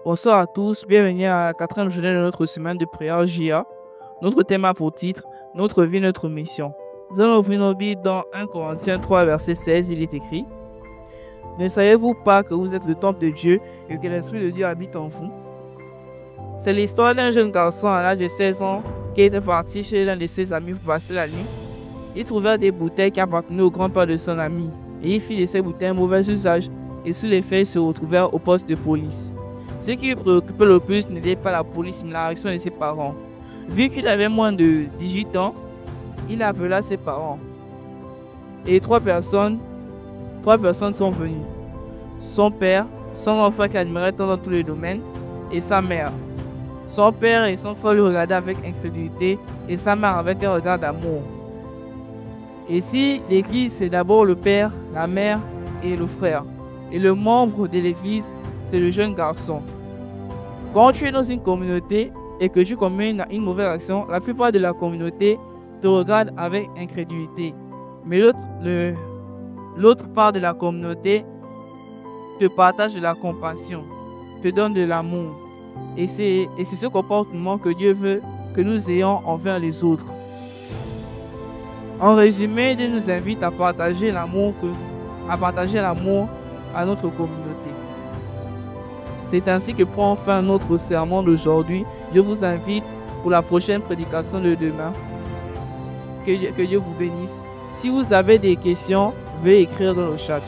Bonsoir à tous, bienvenue à la quatrième journée de notre semaine de prière JA. Notre thème a pour titre « Notre vie, notre mission ». Nous allons ouvrir nos Bibles dans 1 Corinthiens 3, verset 16, il est écrit « Ne savez-vous pas que vous êtes le temple de Dieu et que l'Esprit de Dieu habite en vous ?» C'est l'histoire d'un jeune garçon à l'âge de 16 ans qui était parti chez l'un de ses amis pour passer la nuit. Il trouva des bouteilles qui appartenaient au grand-père de son ami et il fit de ces bouteilles un mauvais usage et sous les faits se retrouvèrent au poste de police. Ce qui le préoccupait le plus n'était pas la police mais la réaction de ses parents. Vu qu'il avait moins de 18 ans, il appela ses parents. Et trois personnes sont venues. Son père, son enfant qu'il admirait tant dans tous les domaines, et sa mère. Son père et son frère le regardaient avec incrédulité et sa mère avec un regard d'amour. Et si l'église, c'est d'abord le père, la mère et le frère. Et le membre de l'église, c'est le jeune garçon. Quand tu es dans une communauté et que tu commets une mauvaise action, la plupart de la communauté te regarde avec incrédulité. Mais l'autre part de la communauté te partage de la compassion, te donne de l'amour. Et c'est ce comportement que Dieu veut que nous ayons envers les autres. En résumé, Dieu nous invite à partager l'amour à notre communauté. C'est ainsi que prend fin notre sermon d'aujourd'hui. Je vous invite pour la prochaine prédication de demain. Que Dieu vous bénisse. Si vous avez des questions, veuillez écrire dans le chat.